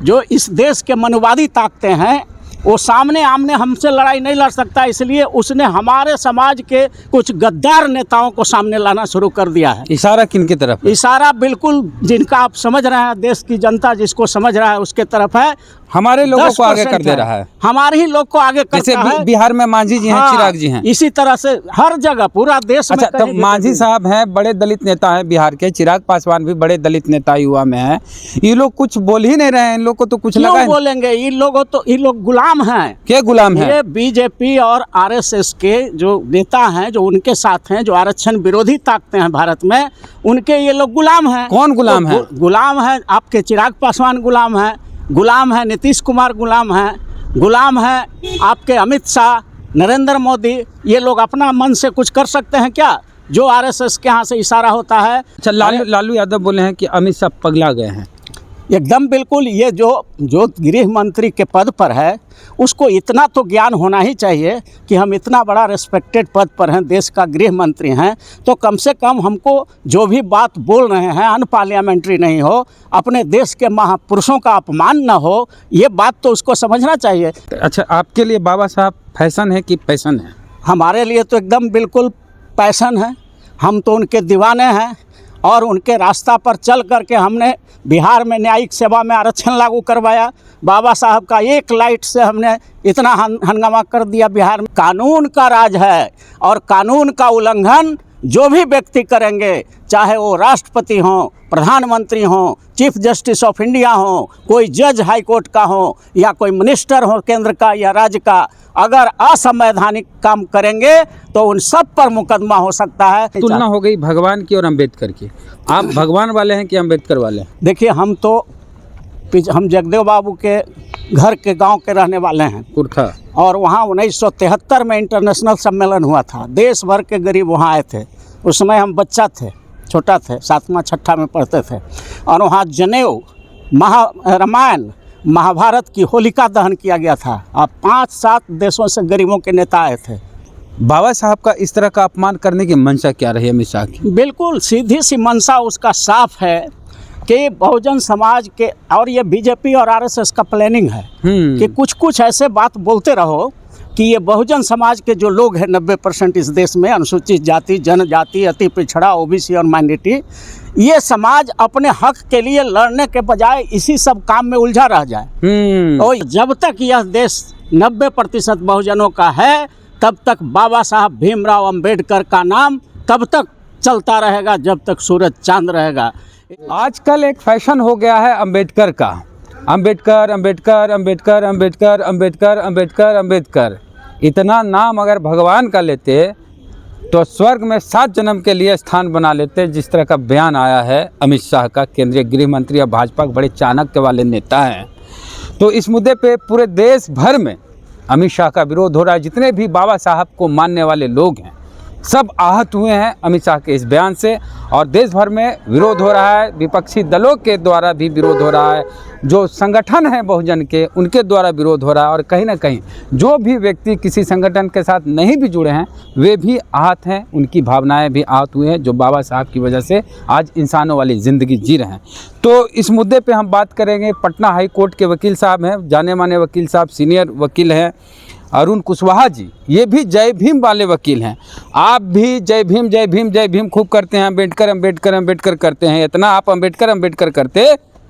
जो इस देश के मनुवादी ताकतें हैं, वो सामने आमने हमसे लड़ाई नहीं लड़ सकता, इसलिए उसने हमारे समाज के कुछ गद्दार नेताओं को सामने लाना शुरू कर दिया है। इशारा किन की तरफ है? इशारा बिल्कुल जिनका आप समझ रहे हैं, देश की जनता जिसको समझ रहा है उसके तरफ है। हमारे लोगों को आगे कर दे रहा है, हमारे ही लोग को आगे करता जैसे है। बिहार में मांझी जी हैं, हाँ, चिराग जी हैं, इसी तरह से हर जगह पूरा देश में। अच्छा, तो मांझी साहब हैं, बड़े दलित नेता हैं बिहार के, चिराग पासवान भी बड़े दलित नेता युवा में हैं। ये लोग कुछ बोल ही नहीं रहे हैं, इन लोग को तो कुछ लगा क्यों बोलेंगे? ये लोग गुलाम हैं। क्या गुलाम है? ये बीजेपी और आरएसएस के जो नेता हैं, जो उनके साथ हैं, जो आरक्षण विरोधी ताकतें हैं भारत में, उनके ये लोग गुलाम हैं। कौन गुलाम है? गुलाम है आपके चिराग पासवान, गुलाम है, गुलाम है नीतीश कुमार, गुलाम है, गुलाम है आपके अमित शाह, नरेंद्र मोदी। ये लोग अपना मन से कुछ कर सकते हैं क्या? जो आरएसएस के यहाँ से इशारा होता है। अच्छा, लालू यादव बोले हैं कि अमित शाह पगला गए हैं। एकदम बिल्कुल। ये जो गृह मंत्री के पद पर है, उसको इतना तो ज्ञान होना ही चाहिए कि हम इतना बड़ा रिस्पेक्टेड पद पर हैं, देश का गृह मंत्री हैं, तो कम से कम हमको जो भी बात बोल रहे हैं अनपार्लियामेंट्री नहीं हो, अपने देश के महापुरुषों का अपमान न हो, ये बात तो उसको समझना चाहिए। अच्छा, आपके लिए बाबा साहब फैशन है कि पैशन है? हमारे लिए तो एकदम बिल्कुल पैशन है। हम तो उनके दीवाने हैं और उनके रास्ता पर चल करके हमने बिहार में न्यायिक सेवा में आरक्षण लागू करवाया। बाबा साहब का एक लाइट से हमने इतना हंगामा कर दिया बिहार में। कानून का राज है और कानून का उल्लंघन जो भी व्यक्ति करेंगे, चाहे वो राष्ट्रपति हों, प्रधानमंत्री हों, चीफ जस्टिस ऑफ इंडिया हों, कोई जज हाई कोर्ट का हो या कोई मिनिस्टर हो केंद्र का या राज्य का, अगर असंवैधानिक काम करेंगे तो उन सब पर मुकदमा हो सकता है। तुलना हो गई भगवान की और अम्बेडकर की। आप भगवान वाले हैं कि अम्बेडकर वाले हैं? देखिए, हम जगदेव बाबू के घर के गांव के रहने वाले हैं, कुर्था, और वहाँ 1973 में इंटरनेशनल सम्मेलन हुआ था। देश भर के गरीब वहाँ आए थे। उस समय हम बच्चा थे, छोटा थे, 7वां 6ठा में पढ़ते थे। और वहाँ जनेऊ, रामायण, महाभारत की होलिका दहन किया गया था और 5-7 देशों से गरीबों के नेता आए थे। बाबा साहब का इस तरह का अपमान करने की मंशा क्या रही अमित शाह की? बिल्कुल सीधी सी मंशा उसका साफ है कि बहुजन समाज के, और ये बीजेपी और आरएसएस का प्लानिंग है कि कुछ ऐसे बात बोलते रहो कि ये बहुजन समाज के जो लोग हैं 90% इस देश में, अनुसूचित जाति, जनजाति, अति पिछड़ा, ओबीसी और माइनॉरिटी, ये समाज अपने हक के लिए लड़ने के बजाय इसी सब काम में उलझा रह जाए। और जब तक यह देश 90% बहुजनों का है, तब तक बाबा साहब भीमराव अंबेडकर का नाम तब तक चलता रहेगा जब तक सूरज चांद रहेगा। आजकल एक फैशन हो गया है अम्बेडकर का, अम्बेडकर अम्बेडकर अम्बेडकर अम्बेडकर अम्बेडकर अम्बेडकर अम्बेडकर। इतना नाम अगर भगवान का लेते तो स्वर्ग में 7 जन्म के लिए स्थान बना लेते, जिस तरह का बयान आया है अमित शाह का, केंद्रीय गृह मंत्री और भाजपा के बड़े चाणक्य वाले नेता हैं। तो इस मुद्दे पे पूरे देश भर में अमित शाह का विरोध हो रहा है। जितने भी बाबा साहब को मानने वाले लोग हैं, सब आहत हुए हैं अमित शाह के इस बयान से, और देश भर में विरोध हो रहा है। विपक्षी दलों के द्वारा भी विरोध हो रहा है, जो संगठन हैं बहुजन के, उनके द्वारा विरोध हो रहा है। और कहीं ना कहीं जो भी व्यक्ति किसी संगठन के साथ नहीं भी जुड़े हैं, वे भी आहत हैं, उनकी भावनाएं भी आहत हुई हैं, जो बाबा साहब की वजह से आज इंसानों वाली ज़िंदगी जी रहे हैं। तो इस मुद्दे पे हम बात करेंगे। पटना हाई कोर्ट के वकील साहब हैं, जाने माने वकील साहब, सीनियर वकील हैं अरुण कुशवाहा जी, ये भी जय भीम वाले वकील हैं। आप भी जय भीम जय भीम जय भीम खूब करते हैं, अम्बेडकर अम्बेडकर अम्बेडकर करते हैं। इतना आप अम्बेडकर अम्बेडकर करते,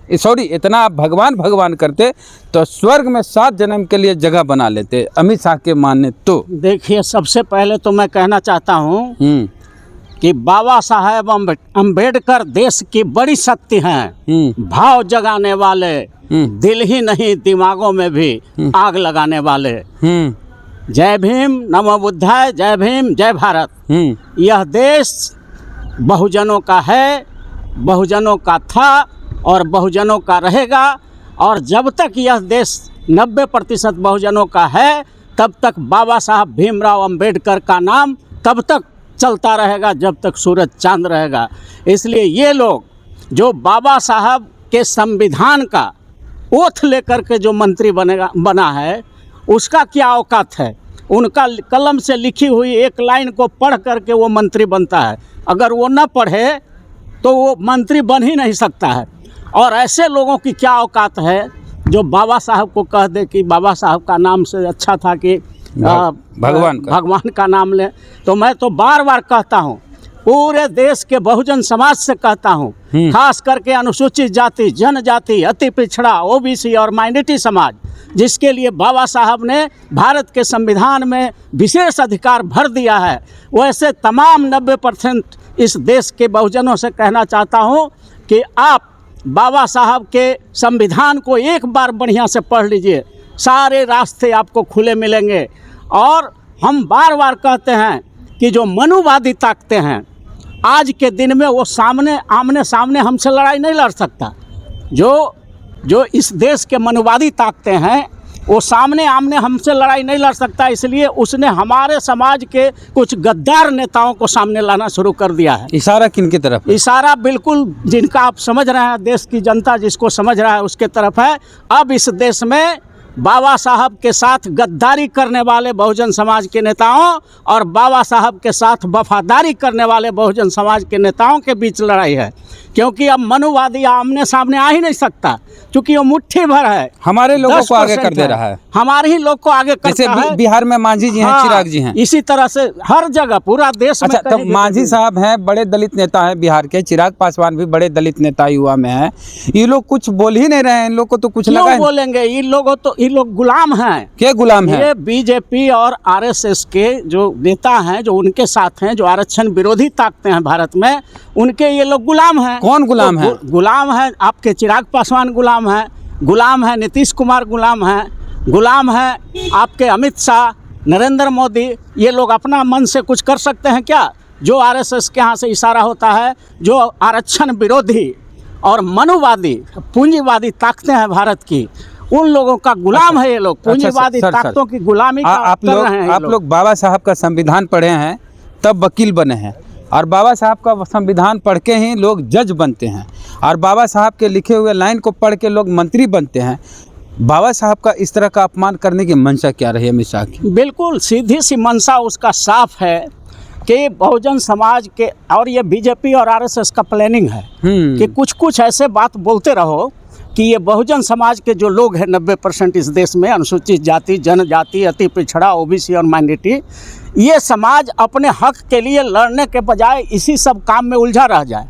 इतना आप भगवान भगवान करते तो स्वर्ग में 7 जन्म के लिए जगह बना लेते, अमित शाह के मानने तो। देखिए, सबसे पहले तो मैं कहना चाहता हूँ कि बाबा साहेब अम्बेडकर देश की बड़ी शक्ति हैं, भाव जगाने वाले, दिल ही नहीं दिमागों में भी आग लगाने वाले। जय भीम, नमो बुद्धाय, जय भीम, जय भारत। यह देश बहुजनों का है, बहुजनों का था और बहुजनों का रहेगा। और जब तक यह देश 90% बहुजनों का है, तब तक बाबा साहब भीमराव अंबेडकर का नाम तब तक चलता रहेगा जब तक सूरज चांद रहेगा। इसलिए ये लोग जो बाबा साहब के संविधान का ओथ लेकर के जो मंत्री बना है, उसका क्या औकात है? उनका कलम से लिखी हुई एक लाइन को पढ़ करके वो मंत्री बनता है। अगर वो न पढ़े तो वो मंत्री बन ही नहीं सकता है। और ऐसे लोगों की क्या औकात है जो बाबा साहब को कह दे कि बाबा साहब का नाम से अच्छा था कि भगवान का नाम ले, तो मैं तो बार बार कहता हूँ, पूरे देश के बहुजन समाज से कहता हूँ, खास करके अनुसूचित जाति, जनजाति, अति पिछड़ा, ओबीसी और माइनॉरिटी समाज, जिसके लिए बाबा साहब ने भारत के संविधान में विशेष अधिकार भर दिया है, वैसे तमाम 90% इस देश के बहुजनों से कहना चाहता हूँ कि आप बाबा साहब के संविधान को एक बार बढ़िया से पढ़ लीजिए, सारे रास्ते आपको खुले मिलेंगे। और हम बार बार कहते हैं कि जो मनुवादी ताकतें हैं, आज के दिन में वो आमने सामने हमसे लड़ाई नहीं लड़ सकता। जो इस देश के मनुवादी ताकतें हैं, वो आमने हमसे लड़ाई नहीं लड़ सकता, इसलिए उसने हमारे समाज के कुछ गद्दार नेताओं को सामने लाना शुरू कर दिया है। इशारा किनकी तरफ? इशारा बिल्कुल जिनका आप समझ रहे हैं, देश की जनता जिसको समझ रहा है उसके तरफ है। अब इस देश में बाबा साहब के साथ गद्दारी करने वाले बहुजन समाज के नेताओं और बाबा साहब के साथ वफादारी करने वाले बहुजन समाज के नेताओं के बीच लड़ाई है, क्योंकि अब मनुवादी आमने सामने आ ही नहीं सकता, क्योंकि वो मुट्ठी भर है, हमारे लोगों को आगे कर दे रहा है, हमारे ही लोग को आगे करता है। बिहार में मांझी जी हैं, चिराग जी हैं, इसी तरह से हर जगह पूरा देश में। अच्छा, तो मांझी साहब हैं, बड़े दलित नेता हैं बिहार के, चिराग पासवान भी बड़े दलित नेता युवा में हैं, ये लोग कुछ बोल ही नहीं रहे हैं, इन लोग को तो कुछ लगा बोलेंगे। ये लोग गुलाम हैं। क्या गुलाम हैं? ये बीजेपी और आरएसएस के जो नेता हैं, जो उनके साथ हैं, जो आरक्षण विरोधी ताकतें हैं भारत में, उनके ये लोग गुलाम हैं। कौन गुलाम है? गुलाम है आपके चिराग पासवान, गुलाम है, गुलाम है नीतीश कुमार, गुलाम है, गुलाम है आपके अमित शाह, नरेंद्र मोदी। ये लोग अपना मन से कुछ कर सकते हैं क्या? जो आरएसएस के यहाँ से इशारा होता है, जो आरक्षण विरोधी और मनुवादी पूंजीवादी ताकतें हैं भारत की, उन लोगों का गुलाम है ये लोग। पूंजीवादी ताकतों की गुलामी कर रहे हैं। आप लोग बाबा साहब का संविधान पढ़े हैं, तब वकील बने हैं, और बाबा साहब का संविधान पढ़ के ही लोग जज बनते हैं, और बाबा साहब के लिखे हुए लाइन को पढ़ के लोग मंत्री बनते हैं। बाबा साहब का इस तरह का अपमान करने की मंशा क्या रही है अमित शाह की? बिल्कुल सीधी सी मंशा उसका साफ है कि बहुजन समाज के, और ये बीजेपी और आरएसएस का प्लानिंग है कि कुछ ऐसे बात बोलते रहो कि ये बहुजन समाज के जो लोग हैं 90% इस देश में, अनुसूचित जाति, जनजाति, अति पिछड़ा, ओबीसी और माइनॉरिटी, ये समाज अपने हक के लिए लड़ने के बजाय इसी सब काम में उलझा रह जाए।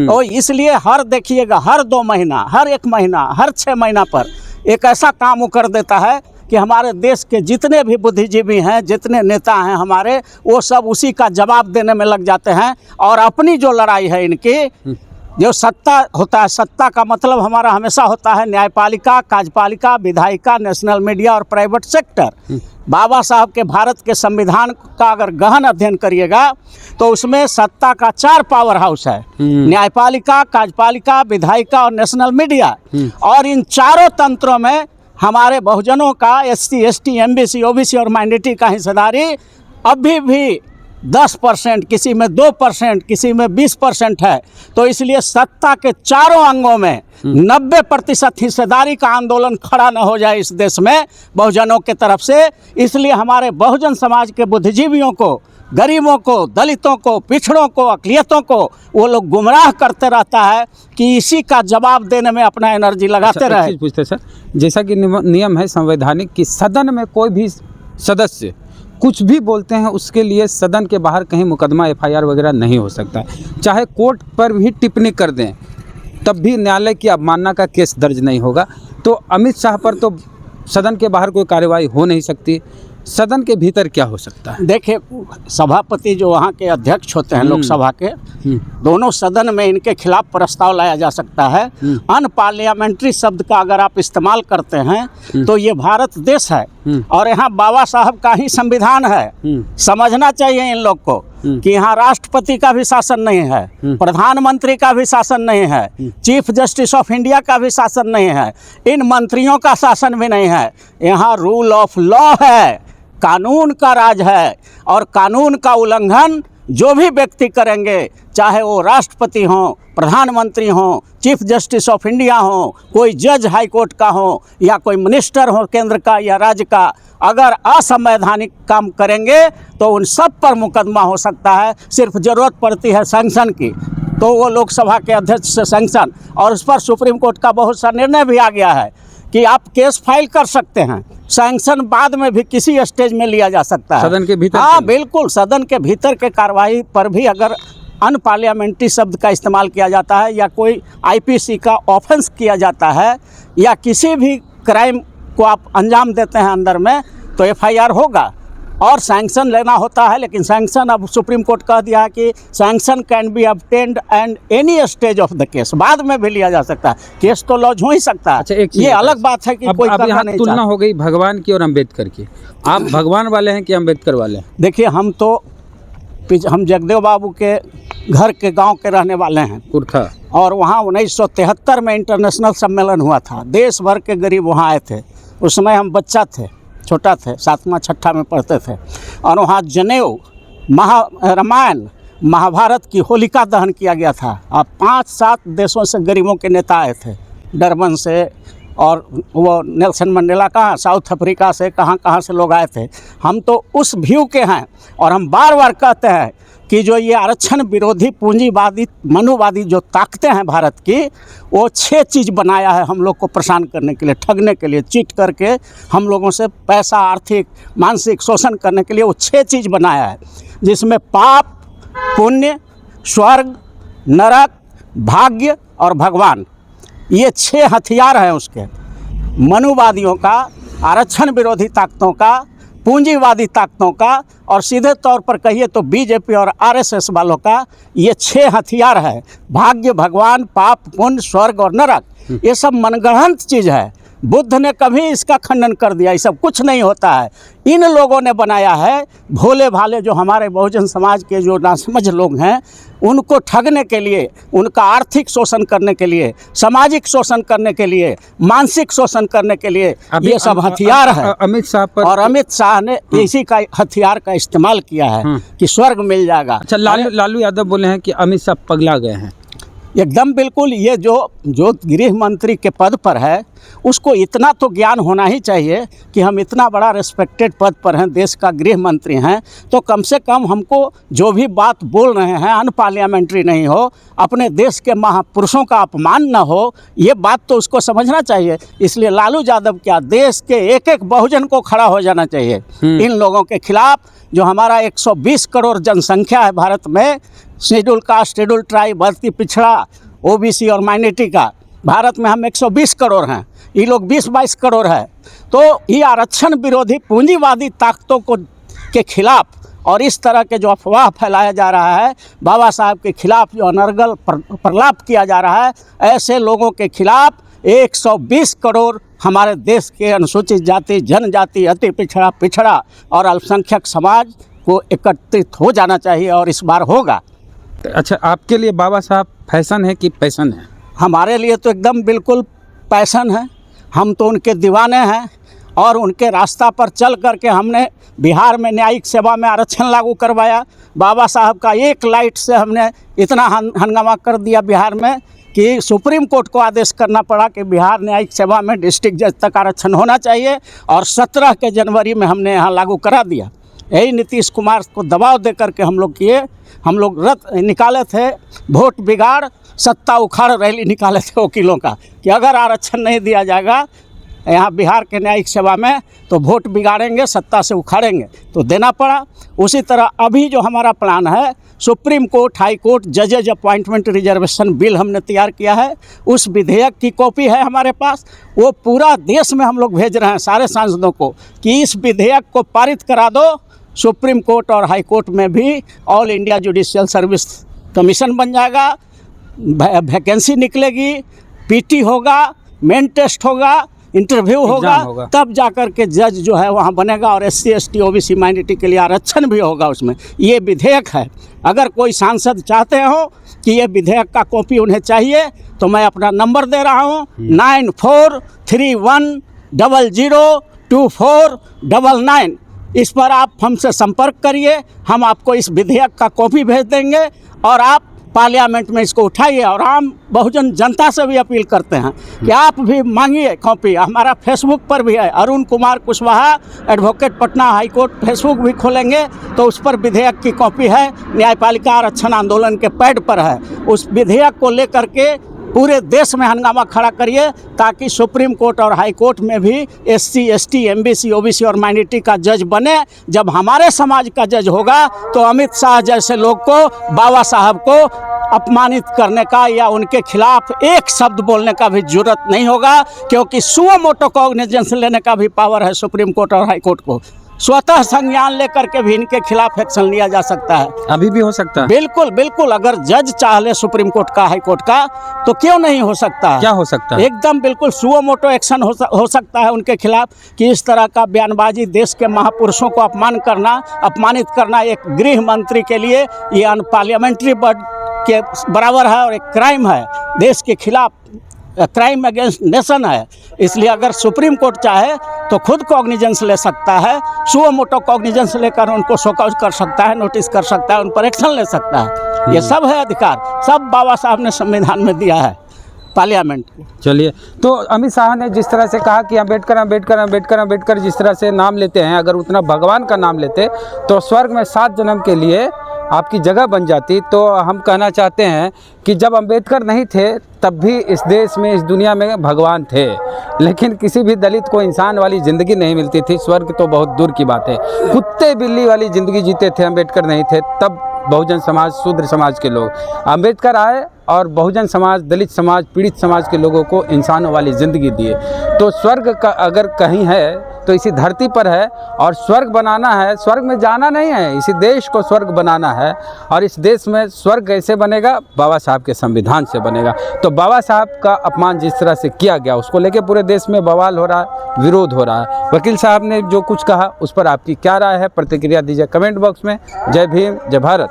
तो इसलिए देखिएगा हर 2 महीना, हर 1 महीना, हर 6 महीना पर एक ऐसा काम वो कर देता है कि हमारे देश के जितने भी बुद्धिजीवी हैं, जितने नेता हैं हमारे, वो सब उसी का जवाब देने में लग जाते हैं। और अपनी जो लड़ाई है इनकी, जो सत्ता होता है, सत्ता का मतलब हमारा हमेशा होता है न्यायपालिका, कार्यपालिका, विधायिका, नेशनल मीडिया और प्राइवेट सेक्टर। बाबा साहब के भारत के संविधान का अगर गहन अध्ययन करिएगा तो उसमें सत्ता का 4 पावर हाउस है, न्यायपालिका, कार्यपालिका, विधायिका और नेशनल मीडिया। और इन चारों तंत्रों में हमारे बहुजनों का, SC, ST, MBC, OBC और माइनॉरिटी का हिस्सेदारी अभी भी 10%, किसी में 2%, किसी में 20% है। तो इसलिए सत्ता के चारों अंगों में 90% हिस्सेदारी का आंदोलन खड़ा न हो जाए इस देश में बहुजनों के तरफ से। इसलिए हमारे बहुजन समाज के बुद्धिजीवियों को, गरीबों को, दलितों को, पिछड़ों को, अक़लियतों को वो लोग गुमराह करते रहता है कि इसी का जवाब देने में अपना एनर्जी लगाते रहे। पूछते सर, जैसा कि नियम है संवैधानिक कि सदन में कोई भी सदस्य कुछ भी बोलते हैं उसके लिए सदन के बाहर कहीं मुकदमा, FIR वगैरह नहीं हो सकता, चाहे कोर्ट पर भी टिप्पणी कर दें तब भी न्यायालय की अवमानना का केस दर्ज नहीं होगा। तो अमित शाह पर तो सदन के बाहर कोई कार्रवाई हो नहीं सकती, सदन के भीतर क्या हो सकता है? देखिए, सभापति जो वहाँ के अध्यक्ष होते हैं लोकसभा के, दोनों सदन में इनके खिलाफ प्रस्ताव लाया जा सकता है। अनपार्लियामेंट्री शब्द का अगर आप इस्तेमाल करते हैं तो ये भारत देश है और यहाँ बाबा साहब का ही संविधान है। समझना चाहिए इन लोग को कि यहाँ राष्ट्रपति का भी शासन नहीं है, प्रधानमंत्री का भी शासन नहीं है, चीफ जस्टिस ऑफ इंडिया का भी शासन नहीं है, इन मंत्रियों का शासन भी नहीं है। यहाँ रूल ऑफ लॉ है, कानून का राज है, और कानून का उल्लंघन जो भी व्यक्ति करेंगे, चाहे वो राष्ट्रपति हों, प्रधानमंत्री हों, चीफ जस्टिस ऑफ इंडिया हों, कोई जज हाई कोर्ट का हो, या कोई मिनिस्टर हो केंद्र का या राज्य का, अगर असंवैधानिक काम करेंगे तो उन सब पर मुकदमा हो सकता है। सिर्फ ज़रूरत पड़ती है सैंक्शन की, तो वो लोकसभा के अध्यक्ष से सैंक्शन, और उस पर सुप्रीम कोर्ट का बहुत सा निर्णय भी आ गया है कि आप केस फाइल कर सकते हैं, सैंक्शन बाद में भी किसी स्टेज में लिया जा सकता है, सदन के भीतर। हाँ बिल्कुल, सदन के भीतर के कार्रवाई पर भी अगर अनपार्लियामेंट्री शब्द का इस्तेमाल किया जाता है या कोई आईपीसी का ऑफेंस किया जाता है या किसी भी क्राइम को आप अंजाम देते हैं अंदर में, तो एफआईआर होगा और सैंक्शन लेना होता है। लेकिन सैंक्शन अब सुप्रीम कोर्ट कह दिया है कि sanction can be obtained and any stage of the case, बाद में भी लिया जा सकता है, केस तो लॉन्च हो ही सकता है। अच्छा, एक ये अलग बात है कि अब कोई अब करना यहाँ नहीं तुलना चाहता। हो गई भगवान की और अम्बेडकर की। आप भगवान वाले हैं कि अम्बेडकर वाले हैं? देखिए, हम जगदेव बाबू के घर के गांव के रहने वाले हैं कुर्था, और वहाँ 1973 में इंटरनेशनल सम्मेलन हुआ था, देश भर के गरीब वहाँ आए थे। उस समय हम बच्चा थे, छोटा थे, 7वां 6ठा में पढ़ते थे, और वहाँ जनेऊ, रामायण, महाभारत की होलिका दहन किया गया था। अब 5-7 देशों से गरीबों के नेता आए थे, डरबन से, और वो नेल्सन मंडेला कहाँ, साउथ अफ्रीका से, कहाँ से लोग आए थे। हम तो उस व्यू के हैं, और हम बार बार कहते हैं कि जो ये आरक्षण विरोधी पूंजीवादी मनुवादी जो ताकतें हैं भारत की, वो 6 चीज़ बनाया है हम लोग को परेशान करने के लिए, ठगने के लिए, चीट करके हम लोगों से पैसा, आर्थिक मानसिक शोषण करने के लिए वो 6 चीज़ बनाया है, जिसमें पाप, पुण्य, स्वर्ग, नरक, भाग्य और भगवान, ये 6 हथियार हैं उसके, मनुवादियों का, आरक्षण विरोधी ताकतों का, पूंजीवादी ताकतों का, और सीधे तौर पर कहिए तो बीजेपी और आरएसएस वालों का। ये 6 हथियार है, भाग्य, भगवान, पाप, पुण्य, स्वर्ग और नरक। ये सब मनगढ़ंत चीज़ है, बुद्ध ने कभी इसका खंडन कर दिया, ये सब कुछ नहीं होता है, इन लोगों ने बनाया है। भोले भाले जो हमारे बहुजन समाज के जो नासमझ लोग हैं, उनको ठगने के लिए, उनका आर्थिक शोषण करने के लिए, सामाजिक शोषण करने के लिए, मानसिक शोषण करने के लिए ये सब हथियार है। अमित शाह पर, और अमित शाह ने इसी का हथियार का इस्तेमाल किया है कि स्वर्ग मिल जाएगा। अच्छा, लालू यादव बोले हैं कि अमित शाह पगला गए हैं। एकदम बिल्कुल, ये जो गृह मंत्री के पद पर है, उसको इतना तो ज्ञान होना ही चाहिए कि हम इतना बड़ा रिस्पेक्टेड पद पर हैं, देश का गृह मंत्री हैं, तो कम से कम हमको जो भी बात बोल रहे हैं अनपार्लियामेंट्री नहीं हो, अपने देश के महापुरुषों का अपमान न हो, ये बात तो उसको समझना चाहिए। इसलिए लालू यादव क्या, देश के एक एक बहुजन को खड़ा हो जाना चाहिए इन लोगों के खिलाफ। जो हमारा 120 करोड़ जनसंख्या है भारत में, शेड्यूल कास्ट, शेड्यूल ट्राइब, बढ़ती पिछड़ा, ओबीसी और माइनॉरिटी का, भारत में हम 120 करोड़ हैं, ये लोग 20-22 करोड़ है। तो ये आरक्षण विरोधी पूंजीवादी ताकतों के खिलाफ और इस तरह के जो अफवाह फैलाया जा रहा है, बाबा साहब के खिलाफ जो अनर्गल प्रलाप किया जा रहा है, ऐसे लोगों के खिलाफ 120 करोड़ हमारे देश के अनुसूचित जाति, जनजाति, अति पिछड़ा और अल्पसंख्यक समाज को एकत्रित हो जाना चाहिए, और इस बार होगा। अच्छा, आपके लिए बाबा साहब फैशन है कि पैशन है? हमारे लिए तो एकदम बिल्कुल पैशन है, हम तो उनके दीवाने हैं, और उनके रास्ता पर चल करके हमने बिहार में न्यायिक सेवा में आरक्षण लागू करवाया। बाबा साहब का एक लाइट से हमने इतना हंगामा कर दिया बिहार में कि सुप्रीम कोर्ट को आदेश करना पड़ा कि बिहार न्यायिक सेवा में डिस्ट्रिक्ट जज तक आरक्षण होना चाहिए, और 17 के जनवरी में हमने यहाँ लागू करा दिया। यही नीतीश कुमार को दबाव दे करके हम लोग किए। हम लोग रथ निकाले थे, वोट बिगाड़ सत्ता उखाड़ रैली निकाले थे वकीलों का, कि अगर आरक्षण नहीं दिया जाएगा यहाँ बिहार के न्यायिक सेवा में तो वोट बिगाड़ेंगे, सत्ता से उखाड़ेंगे, तो देना पड़ा। उसी तरह अभी जो हमारा प्लान है, सुप्रीम कोर्ट, हाई कोर्ट जजेज अपॉइंटमेंट रिजर्वेशन बिल हमने तैयार किया है, उस विधेयक की कॉपी है हमारे पास, वो पूरा देश में हम लोग भेज रहे हैं सारे सांसदों को कि इस विधेयक को पारित करा दो। सुप्रीम कोर्ट और हाई कोर्ट में भी all India judicial service commission बन जाएगा, वैकेंसी निकलेगी, पीटी होगा, मेन टेस्ट होगा, इंटरव्यू होगा, तब जाकर के जज जो है वहाँ बनेगा, और SC ST OBC माइनॉरिटी के लिए आरक्षण भी होगा उसमें। ये विधेयक है। अगर कोई सांसद चाहते हो कि ये विधेयक का कॉपी उन्हें चाहिए, तो मैं अपना नंबर दे रहा हूँ 9431002499। इस पर आप हमसे संपर्क करिए, हम आपको इस विधेयक का कॉपी भेज देंगे, और आप पार्लियामेंट में इसको उठाइए। और हम बहुजन जनता से भी अपील करते हैं कि आप भी मांगिए कॉपी। हमारा फेसबुक पर भी है, Arun Kumar Kushwaha advocate Patna high court, Facebook भी खोलेंगे तो उस पर विधेयक की कॉपी है, न्यायपालिका आरक्षण आंदोलन के पैड पर है। उस विधेयक को लेकर के पूरे देश में हंगामा खड़ा करिए ताकि सुप्रीम कोर्ट और हाई कोर्ट में भी SC ST MBC OBC और माइनॉरिटी का जज बने। जब हमारे समाज का जज होगा तो अमित शाह जैसे लोग को, बाबा साहब को अपमानित करने का या उनके खिलाफ एक शब्द बोलने का भी जरूरत नहीं होगा, क्योंकि सुओ मोटो कॉग्निजेंस लेने का भी पावर है सुप्रीम कोर्ट और हाई कोर्ट को। स्वतः संज्ञान लेकर के भी इनके खिलाफ एक्शन लिया जा सकता है। अभी भी हो सकता है? बिल्कुल बिल्कुल, अगर जज चाह ले सुप्रीम कोर्ट का, हाई कोर्ट का, तो क्यों नहीं हो सकता? क्या हो सकता है? एकदम बिल्कुल सुओ मोटो एक्शन हो सकता है उनके खिलाफ कि इस तरह का बयानबाजी, देश के महापुरुषों को अपमानित करना एक गृह मंत्री के लिए ये अनपार्लियामेंट्री वर्ड के बराबर है और एक क्राइम है, देश के खिलाफ क्राइम अगेंस्ट नेशन है। इसलिए अगर सुप्रीम कोर्ट चाहे तो खुद कॉग्निजेंस ले सकता है, सुओ मोटो कॉग्निजेंस लेकर उनको शोकआउट कर सकता है, नोटिस कर सकता है, उन पर एक्शन ले सकता है। ये सब है अधिकार, सब बाबा साहब ने संविधान में दिया है पार्लियामेंट को। चलिए, तो अमित शाह ने जिस तरह से कहा कि अंबेडकर अंबेडकर अंबेडकर अंबेडकर जिस तरह से नाम लेते हैं, अगर उतना भगवान का नाम लेते तो स्वर्ग में 7 जन्म के लिए आपकी जगह बन जाती। तो हम कहना चाहते हैं कि जब अंबेडकर नहीं थे तब भी इस देश में, इस दुनिया में भगवान थे, लेकिन किसी भी दलित को इंसान वाली ज़िंदगी नहीं मिलती थी। स्वर्ग तो बहुत दूर की बात है, कुत्ते बिल्ली वाली ज़िंदगी जीते थे। अंबेडकर नहीं थे तब बहुजन समाज, शूद्र समाज के लोग, अंबेडकर आए और बहुजन समाज, दलित समाज, पीड़ित समाज के लोगों को इंसानों वाली ज़िंदगी दिए। तो स्वर्ग का अगर कहीं है तो इसी धरती पर है, और स्वर्ग बनाना है, स्वर्ग में जाना नहीं है, इसी देश को स्वर्ग बनाना है। और इस देश में स्वर्ग कैसे बनेगा? बाबा साहब के संविधान से बनेगा। तो बाबा साहब का अपमान जिस तरह से किया गया, उसको लेके पूरे देश में बवाल हो रहा है, विरोध हो रहा है। वकील साहब ने जो कुछ कहा उस पर आपकी क्या राय है? प्रतिक्रिया दीजिए कमेंट बॉक्स में। जय भीम, जय भारत।